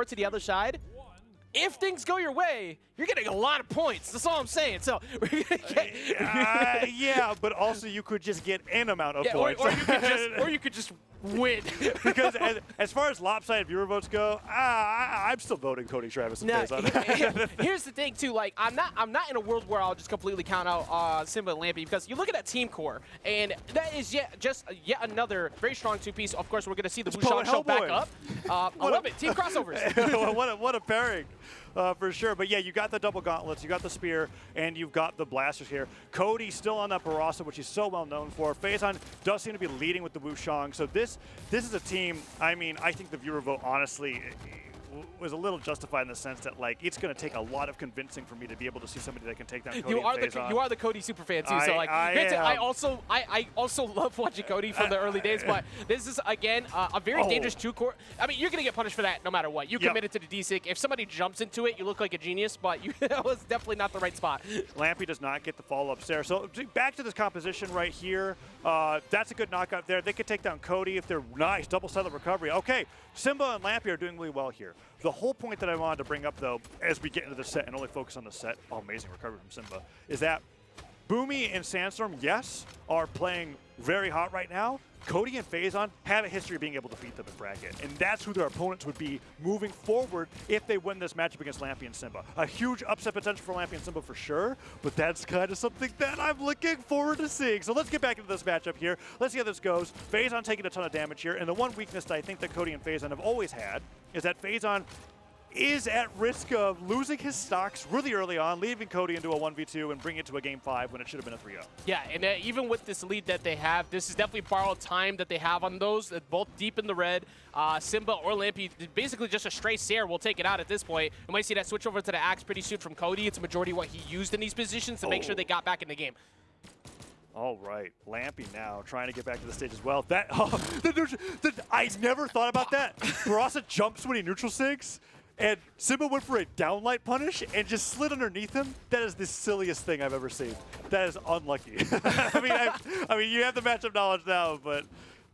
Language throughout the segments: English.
to the other side. If things go your way, you're getting a lot of points. That's all I'm saying. So we're gonna get yeah, but also you could just get an amount of points. Or you could just win. Because as far as lopsided viewer votes go, I'm still voting Cody, Travis, and Phazon. Here's the thing too. Like I'm not in a world where I'll just completely count out Simba and Lampy, because you look at that team core, and that is yet another very strong two-piece. Of course, we're gonna see the Blue Shang show back up. I love it. Team crossovers. what a pairing. For sure. But yeah, you got the double gauntlets, you got the spear, and you've got the blasters here. Cody still on that Barasa, which he's so well known for. Phazon does seem to be leading with the Wushang. So this is a team, I mean, I think the viewer vote, honestly, was a little justified in the sense that, like, it's going to take a lot of convincing for me to be able to see somebody that can take down Cody. You are the Cody superfan too. So like, I also love watching Cody from the early days. But this is again a very dangerous two-core. I mean, you're going to get punished for that no matter what. You committed to the D-Sig. If somebody jumps into it, you look like a genius. But that was definitely not the right spot. Lampy does not get the follow-ups there. So back to this composition right here. That's a good knockout there. They could take down Cody if they're nice double-sided recovery. Okay, Simba and Lampy are doing really well here. The whole point that I wanted to bring up, though, as we get into the set and only focus on the set, amazing recovery from Simba, is that Boomy and Sandstorm, yes, are playing very hot right now. Cody and Phazon have a history of being able to beat them in bracket, and that's who their opponents would be moving forward if they win this matchup against Lampy and Simba. A huge upset potential for Lampy and Simba for sure, but that's kind of something that I'm looking forward to seeing. So let's get back into this matchup here. Let's see how this goes. Phazon taking a ton of damage here, and the one weakness that I think that Cody and Phazon have always had is that Phazon is at risk of losing his stocks really early on, leaving Cody into a 1v2 and bringing it to a game 5 when it should have been a 3-0. Yeah, and even with this lead that they have, this is definitely borrowed time that they have on those, both deep in the red. Simba or Lampy, basically just a stray Sair will take it out at this point. We might see that switch over to the Axe pretty soon from Cody. It's a majority of what he used in these positions to make sure they got back in the game. All right, Lampy now trying to get back to the stage as well. That I never thought about that. Barasa jumps when he neutral sigs. And Simba went for a downlight punish and just slid underneath him. That is the silliest thing I've ever seen. That is unlucky. I mean, you have the matchup knowledge now, but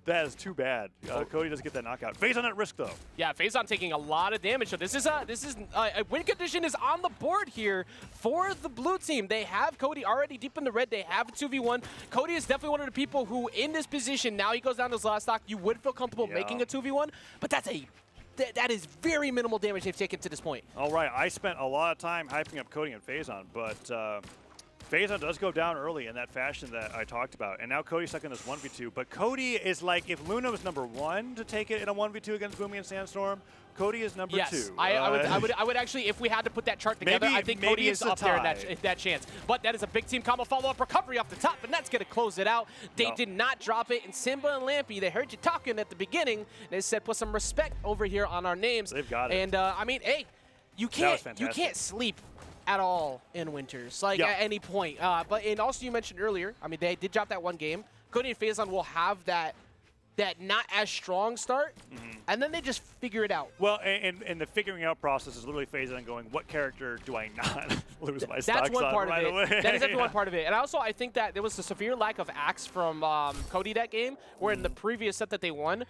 that is too bad. Cody doesn't get that knockout. Phazon at risk, though. Yeah, Phazon taking a lot of damage. So this is a win condition is on the board here for the blue team. They have Cody already deep in the red. They have a 2v1. Cody is definitely one of the people who, in this position, now he goes down to his last stock. You would feel comfortable making a 2v1, but that is very minimal damage they've taken to this point. All right, I spent a lot of time hyping up Cody and Phazon, but Phazon does go down early in that fashion that I talked about, and now Cody's stuck in this 1v2. But Cody is like, if Luna was #1 to take it in a 1v2 against Boomy and Sandstorm, Cody is number 2. Yes, I would actually, if we had to put that chart together, I think Cody is up there in that chance. But that is a big team combo follow-up recovery off the top, and that's going to close it out. They did not drop it, and Simba and Lampy, they heard you talking at the beginning. They said, put some respect over here on our names. They've got it. And I mean, hey, you can't sleep at all in Winters, like at any point. And also you mentioned earlier, I mean, they did drop that one game. Cody and Phazon will have that not as strong start, and then they just figure it out. Well, and the figuring out process is literally Phazon going, what character do I not lose my stocks on? That's one part of it. That is definitely one part of it. And also, I think that there was a severe lack of Axe from Cody that game, where in the previous set that they won,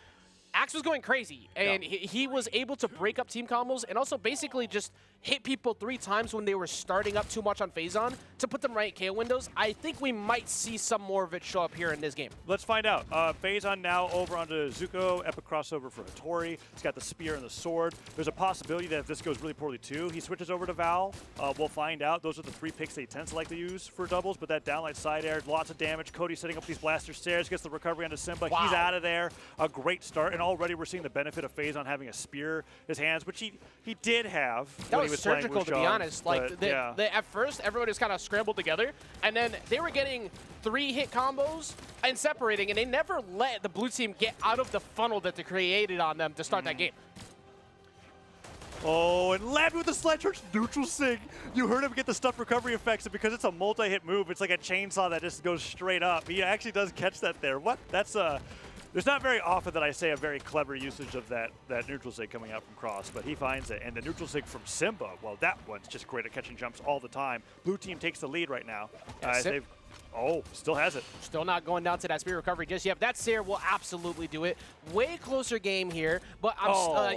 Axe was going crazy, and he was able to break up team combos and also basically just hit people 3 times when they were starting up too much on Phazon to put them right at KO windows. I think we might see some more of it show up here in this game. Let's find out. Phazon now over onto Zuko, epic crossover for Hattori. He's got the spear and the sword. There's a possibility that if this goes really poorly too, he switches over to Val. We'll find out. Those are the 3 picks that he tends to like to use for doubles, but that downlight side air, lots of damage. Cody setting up these blaster stairs, gets the recovery onto Simba. Wow. He's out of there. A great start, and already we're seeing the benefit of Phazon having a spear in his hands, which he did have when he was surgical, playing to be honest. Like at first, everyone just kind of scrambled together, and then they were getting 3-hit combos and separating, and they never let the blue team get out of the funnel that they created on them to start that game. Oh, and Lampy with the slide charge neutral sig. You heard him get the stuff recovery effects, and because it's a multi-hit move, it's like a chainsaw that just goes straight up. He actually does catch that there. What? That's there's not very often that I say a very clever usage of that neutral sig coming out from cross, but he finds it. And the neutral sig from Simba, well, that one's just great at catching jumps all the time. Blue team takes the lead right now. Oh, still has it. Still not going down to that spear recovery just yet. That Sair will absolutely do it. Way closer game here, but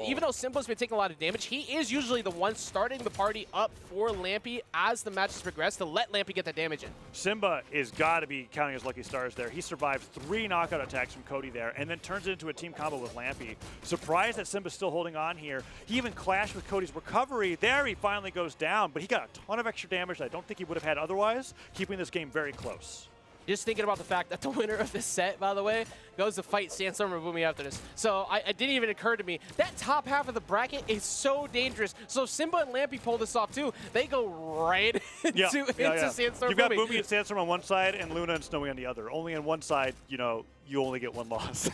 even though Simba's been taking a lot of damage, he is usually the one starting the party up for Lampy as the matches progress to let Lampy get the damage in. Simba is got to be counting his lucky stars there. He survives 3 knockout attacks from Cody there, and then turns it into a team combo with Lampy. Surprised that Simba's still holding on here. He even clashed with Cody's recovery. There he finally goes down, but he got a ton of extra damage that I don't think he would have had otherwise, keeping this game very close. Just thinking about the fact that the winner of this set, by the way, goes to fight Sandstorm or Boomy after this. So it didn't even occur to me. That top half of the bracket is so dangerous. So if Simba and Lampy pull this off too, they go right into Sandstorm. You've got Boomy and Sandstorm on one side and Luna and Snowy on the other. Only on one side, you know, you only get 1 loss.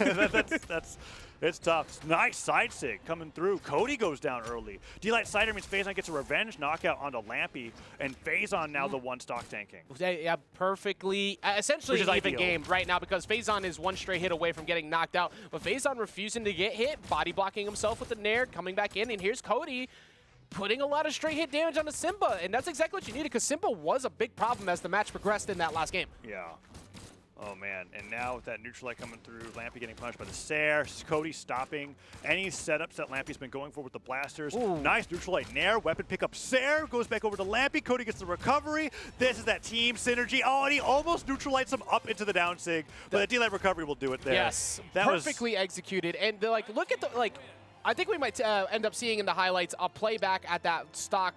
It's tough. Nice side sig coming through. Cody goes down early. D-Light Cider means Phazon gets a revenge knockout onto Lampy, and Phazon now the 1 stock tanking. Yeah, perfectly. Essentially an even game right now because Phazon is 1 straight hit away from getting knocked out. But Phazon refusing to get hit, body blocking himself with the Nair, coming back in, and here's Cody putting a lot of straight hit damage onto Simba, and that's exactly what you needed because Simba was a big problem as the match progressed in that last game. Yeah. Oh, man. And now with that neutral light coming through, Lampy getting punished by the Sair, Cody stopping any setups that Lampy's been going for with the blasters. Ooh. Nice neutral light Nair, weapon pickup Sair, goes back over to Lampy. Cody gets the recovery. This is that team synergy. Oh, and he almost neutral lights him up into the down sig, but the D-Light recovery will do it there. Yes, perfectly executed. And like, look at the, like, I think we might end up seeing in the highlights a playback at that stock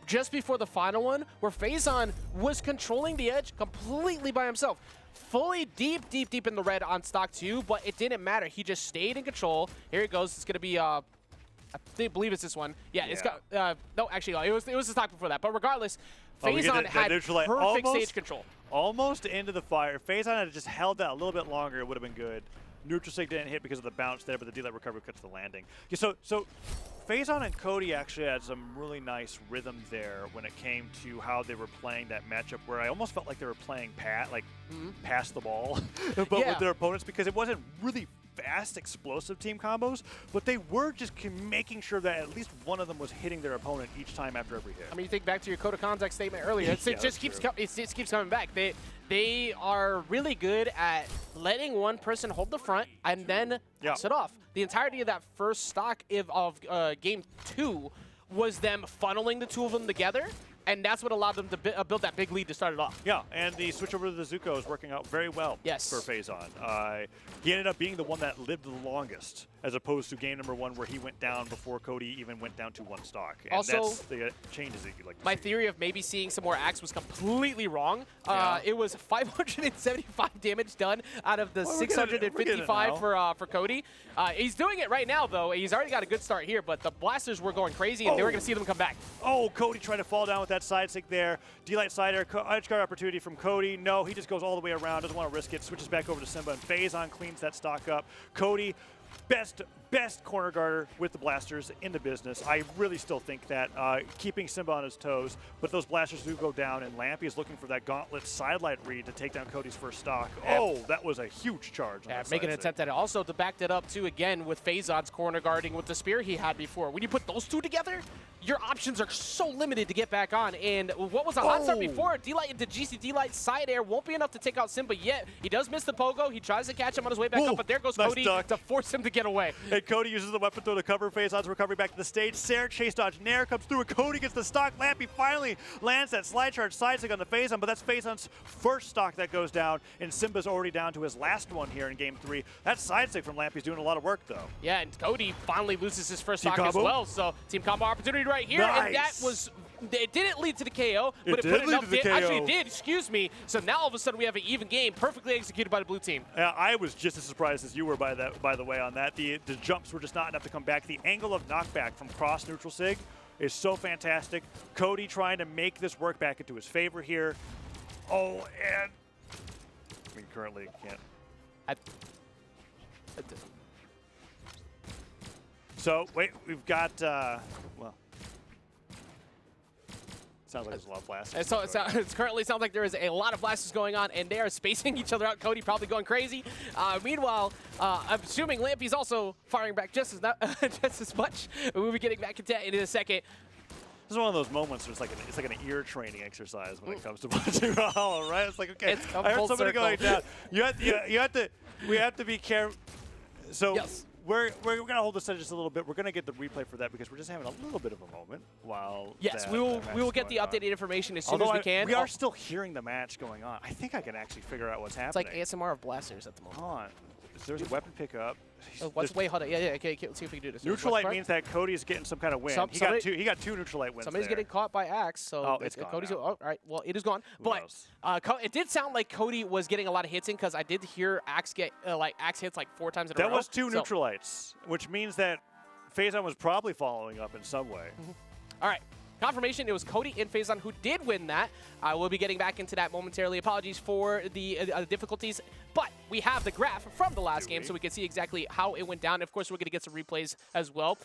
just before the final one where Phazon was controlling the edge completely by himself. Fully deep in the red on stock 2, but it didn't matter. He just stayed in control. Here it goes. It's going to be, I believe it's this one. Yeah, it's got, no, actually, it was the stock before that. But regardless, Phazon had perfect stage control. Almost into the fire. Phazon had just held that a little bit longer. It would have been good. Neutral sig didn't hit because of the bounce there, but the D-Light recovery cuts the landing. Yeah, so Phazon and Cody actually had some really nice rhythm there when it came to how they were playing that matchup, where I almost felt like they were playing pass the ball, but with their opponents, because it wasn't really fast, explosive team combos, but they were just making sure that at least one of them was hitting their opponent each time after every hit. I mean, you think back to your code of conduct statement earlier. It just keeps coming back. They are really good at letting one person hold the front and then pass it off. The entirety of that first stock of game 2 was them funneling the 2 of them together, and that's what allowed them to build that big lead to start it off. Yeah, and the switch over to the Zuko is working out very well for Phazon. He ended up being the one that lived the longest, as opposed to game number 1 where he went down before Cody even went down to 1 stock. And also, that's the changes that you like to see. My theory of maybe seeing some more axe was completely wrong. It was 575 damage done out of the 655 for Cody. He's doing it right now, though. He's already got a good start here, but the blasters were going crazy, and they were going to see them come back. Oh, Cody trying to fall down with that side stick there. D-Light Cider, edge guard opportunity from Cody. No, he just goes all the way around, doesn't want to risk it, switches back over to Simba, and Phazon cleans that stock up. Cody, best corner guarder with the blasters in the business. I really still think that keeping Simba on his toes, but those blasters do go down, and Lampy is looking for that gauntlet sidelight read to take down Cody's first stock. Oh, that was a huge charge. Making an attempt at it. Also, to back that up, too, again, with Phazon's corner guarding with the spear he had before. When you put those 2 together, your options are so limited to get back on. And what was a hot start before, D-Light into GC D-Light side air won't be enough to take out Simba yet. He does miss the pogo. He tries to catch him on his way back up, but there goes Cody to force him to get away. And Cody uses the weapon throw to cover Phazon's recovery back to the stage. Sair chase dodge Nair comes through, and Cody gets the stock. Lampy finally lands that slide charge side stick on the Phazon, but that's Phazon's first stock that goes down, and Simba's already down to his last one here in game 3. That side stick from Lampy's doing a lot of work, though. Yeah, and Cody finally loses his first stock as well, so team combo opportunity right here, and that was... It didn't lead to the KO, but it put enough damage. Actually, it did, excuse me. So now all of a sudden we have an even game, perfectly executed by the blue team. I was just as surprised as you were by the way on that. The jumps were just not enough to come back. The angle of knockback from cross neutral sig is so fantastic. Cody trying to make this work back into his favor here. Oh, and I mean, currently can't. So wait, we've got well. Sounds like there's a lot of blasters. So it currently sounds like there is a lot of blasters going on, and they are spacing each other out. Cody probably going crazy. Meanwhile, I'm assuming Lampy's also firing back just as much. We'll be getting back into that in a second. is one of those moments where it's like an ear training exercise when it comes to punching Brawlhalla, right? It's like, okay, I heard somebody going down. We have to be careful. So yes. We're going to hold this just a little bit. We're going to get the replay for that because we're just having a little bit of a moment while yes, we will get the updated information as soon as we can. We are still hearing the match going on. I think I can actually figure out what's happening. It's like ASMR of blasters at the moment. Hold on. There's a weapon pickup. Wait, hold on. Yeah, okay, let's see if we can do this. Neutral light means that Cody is getting some kind of win. He got two neutral light wins. Somebody's getting caught by Axe, so it's gone. Cody's all right. Well, it is gone. But it did sound like Cody was getting a lot of hits in because I did hear Axe get Axe hits like 4 times in a row. That was 2 neutral lights, which means that Phazon was probably following up in some way. All right. Confirmation, it was Cody and Phazon who did win that. We'll be getting back into that momentarily. Apologies for the difficulties, but we have the graph from the last game so we can see exactly how it went down. Of course, we're going to get some replays as well.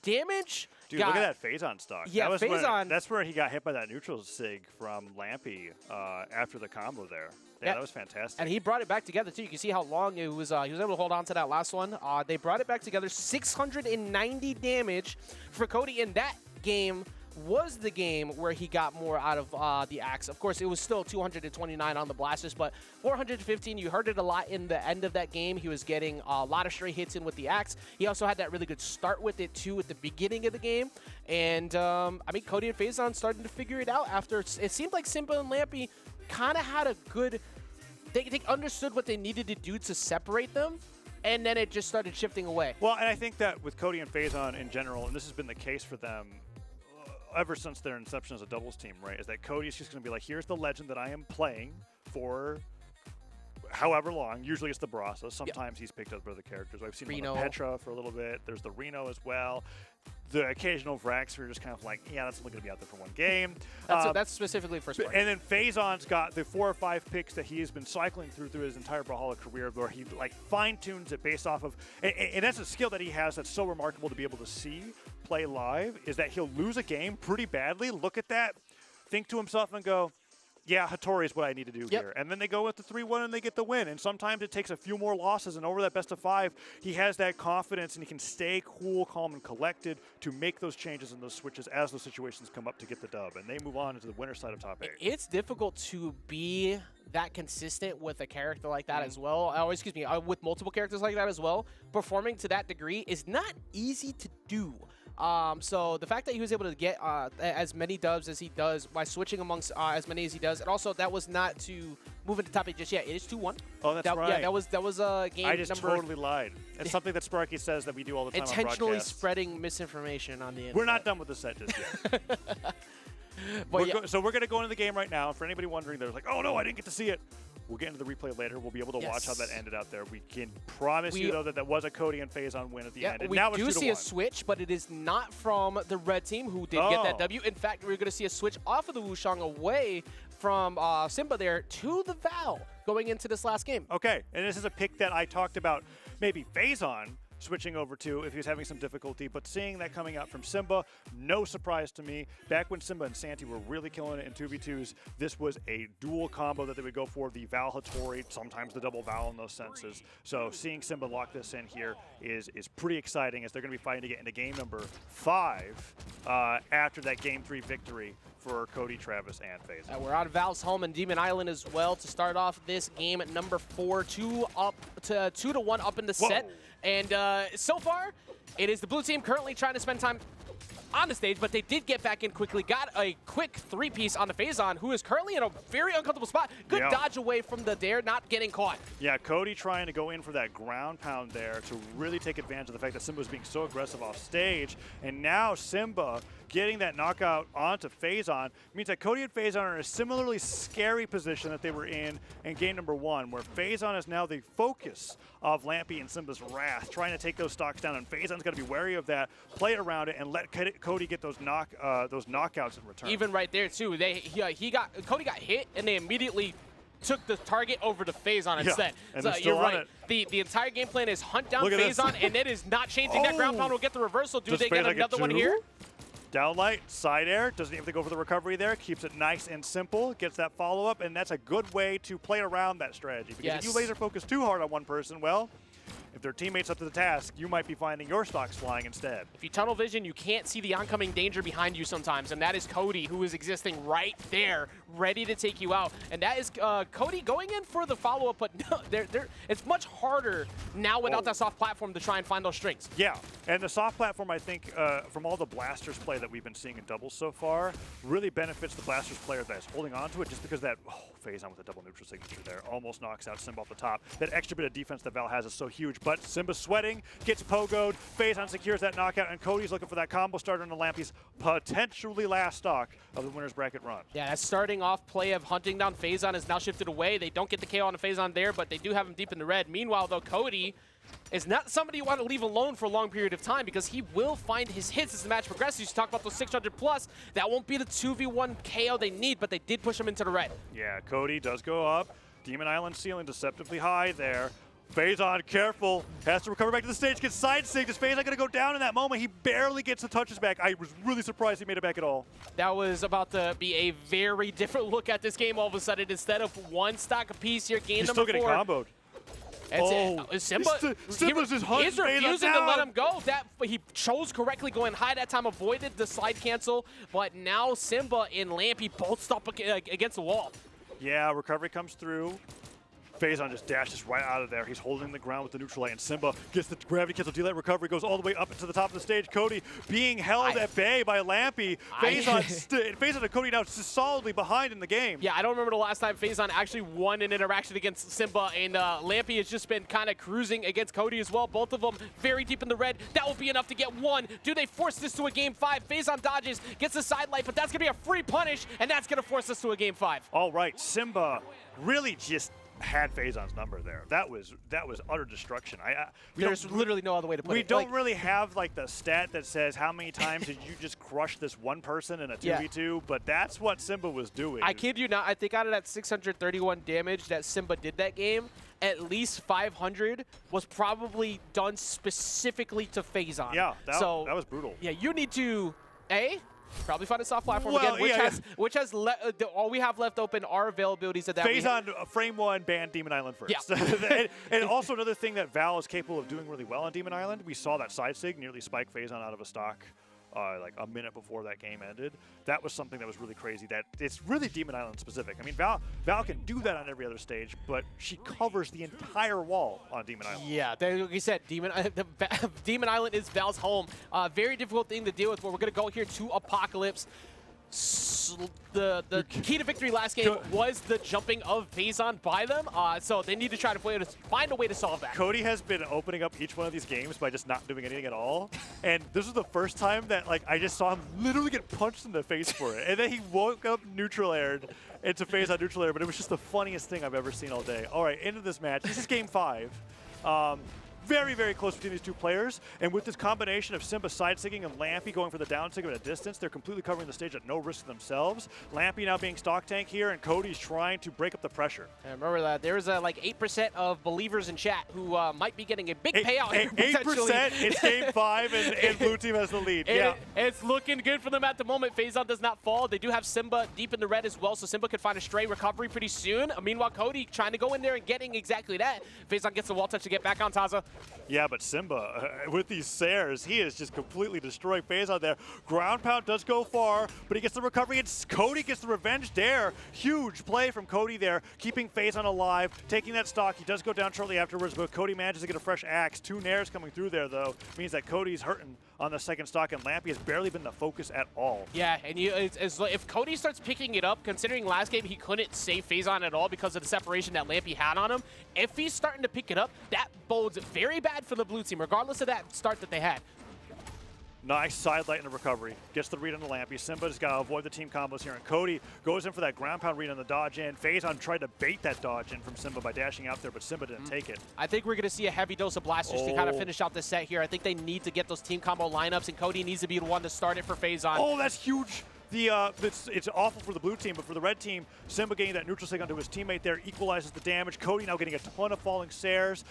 Damage. Dude, look at that Phazon stock. Yeah, Phazon. That's where he got hit by that neutral sig from Lampy after the combo there. Yeah, that was fantastic. And he brought it back together, too. You can see how long it was. He was able to hold on to that last one. They brought it back together. 690 damage for Cody in that game. Was the game where he got more out of the Axe. Of course, it was still 229 on the blasters, but 415, you heard it a lot in the end of that game. He was getting a lot of stray hits in with the Axe. He also had that really good start with it, too, at the beginning of the game. And, I mean, Cody and Phazon started to figure it out after it seemed like Simba and Lampy kind of had a good... They understood what they needed to do to separate them, and then it just started shifting away. Well, and I think that with Cody and Phazon in general, and this has been the case for them ever since their inception as a doubles team, right, is that Cody's just going to be like, here's the legend that I am playing for however long. Usually it's the Barasa. Sometimes he's picked up other characters. I've seen him on the Petra for a little bit. There's the Reno as well. The occasional Vrax are just kind of like, yeah, that's only going to be out there for one game. That's specifically for Spark. And then Phazon's got the 4 or 5 picks that he has been cycling through his entire Brawlhalla career, where he like fine-tunes it based off of, and that's a skill that he has that's so remarkable to be able to see play live, is that he'll lose a game pretty badly, look at that, think to himself and go, yeah, Hattori is what I need to do here. And then they go with the 3-1 and they get the win. And sometimes it takes a few more losses, and over that best of 5, he has that confidence and he can stay cool, calm, and collected to make those changes and those switches as those situations come up to get the dub. And they move on into the winner's side of top 8. It's difficult to be that consistent with a character like that as well. Or excuse me, with multiple characters like that as well. Performing to that degree is not easy to do. So the fact that he was able to get as many dubs as he does by switching amongst as many as he does, and also that was not to move into top 8 just yet. It is 2-1. Oh, that's right. Yeah, that was a game. I just totally lied. It's something that Sparky says that we do all the time. Intentionally spreading misinformation on the internet. We're not done with the set just yet. So we're going to go into the game right now. For anybody wondering, they're like, oh no, I didn't get to see it. We'll get into the replay later. We'll be able to watch how that ended out there. We can promise you, though, that that was a Cody and Phazon win at the end. And now it's 2-1. We do see a switch, but it is not from the red team, who did get that W. In fact, we're going to see a switch off of the Wushang away from Simba there to the Val going into this last game. Okay, and this is a pick that I talked about maybe Phazon switching over to if he was having some difficulty, but seeing that coming out from Simba, no surprise to me. Back when Simba and Santi were really killing it in 2v2s, this was a dual combo that they would go for, the Val Hattori, sometimes the double Val in those senses. So seeing Simba lock this in here is pretty exciting, as they're going to be fighting to get into game number 5 after that game 3 victory for Cody, Travis, and Phazon. We're out of Val's home in Demon Island as well to start off this game at number 4, 2-1 up in the set. And so far, it is the blue team currently trying to spend time on the stage, but they did get back in quickly. Got a quick 3-piece on the Phazon, who is currently in a very uncomfortable spot. Good dodge away from the dare, not getting caught. Yeah, Cody trying to go in for that ground pound there to really take advantage of the fact that Simba was being so aggressive off stage. And now Simba getting that knockout onto Phazon means that Cody and Phazon are in a similarly scary position that they were in game number 1, where Phazon is now the focus of Lampy and Simba's wrath, trying to take those stocks down, and Phazon's got to be wary of that, play around it, and let Cody get those knockouts in return. Even right there too, Cody got hit, and they immediately took the target over to Phazon instead. And so you're right. The entire game plan is hunt down Phazon, and it is not changing. That ground pound will get the reversal. Do they get another one here? Down light, side air, doesn't even have to go for the recovery there, keeps it nice and simple, gets that follow-up, and that's a good way to play around that strategy. Because if you laser focus too hard on one person, well, if their teammates up to the task, you might be finding your stocks flying instead. If you tunnel vision, you can't see the oncoming danger behind you sometimes, and that is Cody, who is existing right there, ready to take you out. And that is Cody going in for the follow-up, but no, it's much harder now without that soft platform to try and find those strings. Yeah, and the soft platform, I think, from all the Blasters play that we've been seeing in doubles so far, really benefits the Blasters player that's holding on to it, just because that Phazon with a double neutral signature there almost knocks out Simba off the top. That extra bit of defense that Val has is so huge, but Simba's sweating, gets pogoed, Phazon secures that knockout, and Cody's looking for that combo starter in the Lampy's potentially last stock of the winner's bracket run. Yeah, that starting off play of hunting down Phazon is now shifted away. They don't get the KO on the Phazon there, but they do have him deep in the red. Meanwhile, though, Cody is not somebody you want to leave alone for a long period of time because he will find his hits as the match progresses. You talk about those 600 plus. That won't be the 2v1 KO they need, but they did push him into the red. Yeah, Cody does go up. Demon Island ceiling deceptively high there. Phazon, careful, has to recover back to the stage, gets side synced. Is Phazon going to go down in that moment? He barely gets the touches back. I was really surprised he made it back at all. That was about to be a very different look at this game all of a sudden. Instead of one stock apiece here, game He's number still getting 4. comboed. Simba, Simba's just hunting he's refusing to down. let him go. He chose correctly going high that time, avoided the slide cancel, but now Simba and Lampy both stop against the wall. Yeah, recovery comes through. Phazon just dashes right out of there. He's holding the ground with the neutral light, and Simba gets the gravity cancel delay recovery, goes all the way up to the top of the stage. Cody being held at bay by Lampy. Phazon and Cody now solidly behind in the game. Yeah, I don't remember the last time Phazon actually won an interaction against Simba, and Lampy has just been kind of cruising against Cody as well. Both of them very deep in the red. That will be enough to get one. Do they force this to a game 5? Phazon dodges, gets the side light, but that's going to be a free punish, and that's going to force us to a game 5. All right, Simba really just had Phazon's number there. That was utter destruction. There's literally no other way to put it. We don't really have like the stat that says how many times did you just crush this one person in a 2v2, but that's what Simba was doing. I kid you not, I think out of that 631 damage that Simba did that game, at least 500 was probably done specifically to Phazon. Yeah, that was brutal. Yeah, you need to, probably find a soft platform again, which has all we have left open are availabilities of that. Phazon frame 1 banned Demon Island first. Yeah. and also another thing that Val is capable of doing really well on Demon Island, we saw that side sig nearly spike Phazon out of a stock like a minute before that game ended. That was something that was really crazy. That it's really Demon Island specific. I mean, Val can do that on every other stage, but she covers the entire wall on Demon Island. Yeah, like you said, Demon Island is Val's home. Very difficult thing to deal with. But we're gonna go here to Apocalypse. The key to victory last game was the jumping of Phazon by them, so they need to try to find a way to solve that. Cody has been opening up each one of these games by just not doing anything at all, and this was the first time that I just saw him literally get punched in the face for it, and then he woke up neutral aired into Phazon neutral air, but it was just the funniest thing I've ever seen all day. All right, into this match. This is game 5. Very, very close between these two players. And with this combination of Simba side-sigging and Lampy going for the down sig at a distance, they're completely covering the stage at no risk to themselves. Lampy now being stock tank here, and Cody's trying to break up the pressure. And remember that there's like 8% of believers in chat who might be getting a big payout here. 8%, it's game 5, and blue team has the lead. It's looking good for them at the moment. Phazon does not fall. They do have Simba deep in the red as well, so Simba could find a stray recovery pretty soon. Meanwhile, Cody trying to go in there and getting exactly that. Phazon gets the wall touch to get back on Taza. Yeah, but Simba, with these Sares, he is just completely destroying Phazon there. Ground pound does go far, but he gets the recovery, and Cody gets the revenge dare. Huge play from Cody there, keeping Phazon alive, taking that stock. He does go down shortly afterwards, but Cody manages to get a fresh axe. 2 nairs coming through there, though, means that Cody's hurting on the second stock, and Lampy has barely been the focus at all. Yeah, and if Cody starts picking it up, considering last game he couldn't save Phazon at all because of the separation that Lampy had on him, if he's starting to pick it up, that bodes very bad for the blue team, regardless of that start that they had. Nice side light and a recovery. Gets the read on the Lampy. Simba's got to avoid the team combos here, and Cody goes in for that ground pound read on the dodge in. Phazon tried to bait that dodge in from Simba by dashing out there, but Simba didn't take it. I think we're going to see a heavy dose of blasters to kind of finish out this set here. I think they need to get those team combo lineups, and Cody needs to be the one to start it for Phazon. Oh, that's huge. it's awful for the blue team, but for the red team, Simba getting that neutral sig onto his teammate there equalizes the damage. Cody now getting a ton of falling stairs.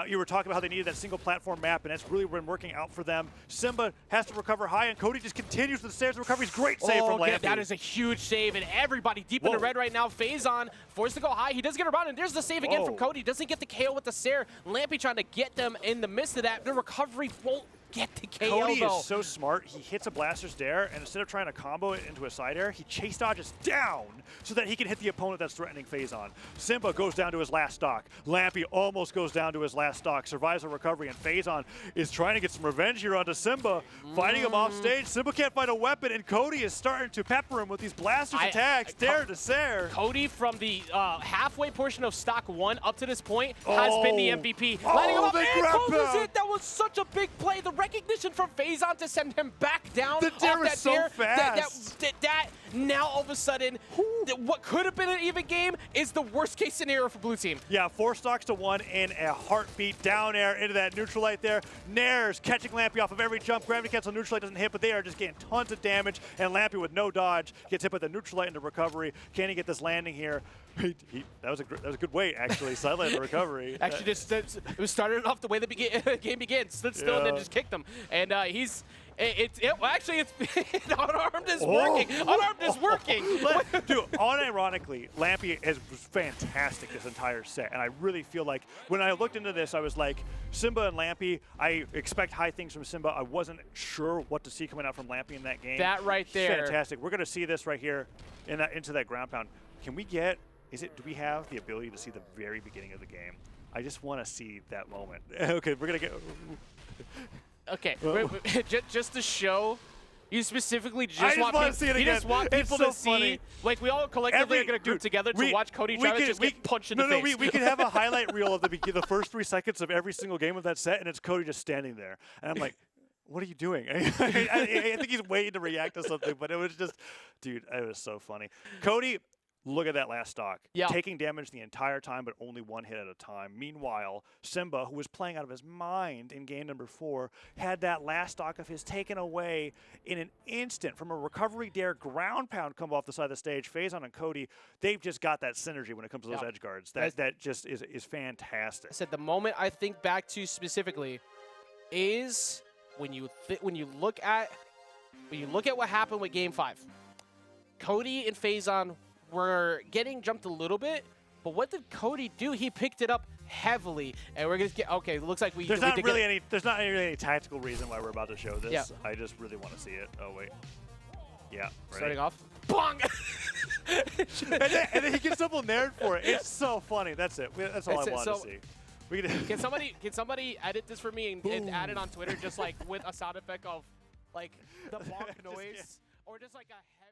You were talking about how they needed that single platform map, and that's really been working out for them. Simba has to recover high, and Cody just continues with the stairs recoveries. Great save from Lampy. That is a huge save, and everybody deep in the red right now. Phazon forced to go high. He does get around, and there's the save again from Cody. Doesn't get the KO with the stair. Lampy trying to get them in the midst of that. The recovery won't get the KO, Cody though. is so smart. He hits a blaster's dare, and instead of trying to combo it into a side air, he chase dodges down so that he can hit the opponent that's threatening Phazon. Simba goes down to his last stock. Lampy almost goes down to his last stock, survives a recovery, and Phazon is trying to get some revenge here onto Simba, fighting him off stage. Simba can't find a weapon, and Cody is starting to pepper him with these blasters attacks, dare to stare. Cody, from the halfway portion of stock 1 up to this point, has been the MVP. Lighting him up, and closes it. That was such a big play. The recognition from Phazon to send him back down the dare off was that so dare. fast. That now all of a sudden, what could have been an even game is the worst case scenario for blue team. Yeah, 4 stocks to 1 in a heartbeat. Down air into that neutral light there. Nair's catching Lampy off of every jump. Gravity cancel neutral light doesn't hit, but they are just getting tons of damage. And Lampy with no dodge gets hit by the neutral light into recovery. Can he get this landing here? That was a good wait, actually. Sideline the recovery. Actually, it was started off the way the game begins. Stood still and then just kicked him. And he's. Actually, it's unarmed is working. Unarmed is working. Dude, unironically, Lampy was fantastic this entire set, and I really feel like when I looked into this, I was like, Simba and Lampy. I expect high things from Simba. I wasn't sure what to see coming out from Lampy in that game. That right there, fantastic. We're gonna see this right here into that ground pound. Can we get? Do we have the ability to see the very beginning of the game? I just want to see that moment. Okay, we're gonna get. Okay, just to show, you specifically just want people to see, like we all collectively are going to group together to watch Cody Travis just get punched in the face. No, we can have a highlight reel of the first 3 seconds of every single game of that set, and it's Cody just standing there. And I'm like, what are you doing? I think he's waiting to react to something, but it was just, dude, it was so funny. Cody, look at that last stock. Yeah. Taking damage the entire time, but only 1 hit at a time. Meanwhile, Simba, who was playing out of his mind in game number 4, had that last stock of his taken away in an instant from a recovery dare ground pound come off the side of the stage. Phazon and Cody, they've just got that synergy when it comes to those edge guards. That just is fantastic. I said the moment I think back to specifically is when you look at what happened with Game 5. Cody and Phazon were getting jumped a little bit, but what did Cody do? He picked it up heavily, and we're gonna get okay. It looks like there's not really any tactical reason why we're about to show this. Yeah. I just really want to see it. Oh wait, yeah. Ready? Starting off, bong, and then he gets double nared for it. It's so funny. That's it. That's all I want to see. Can somebody edit this for me and add it on Twitter, just like with a sound effect of like the bonk noise, or just like a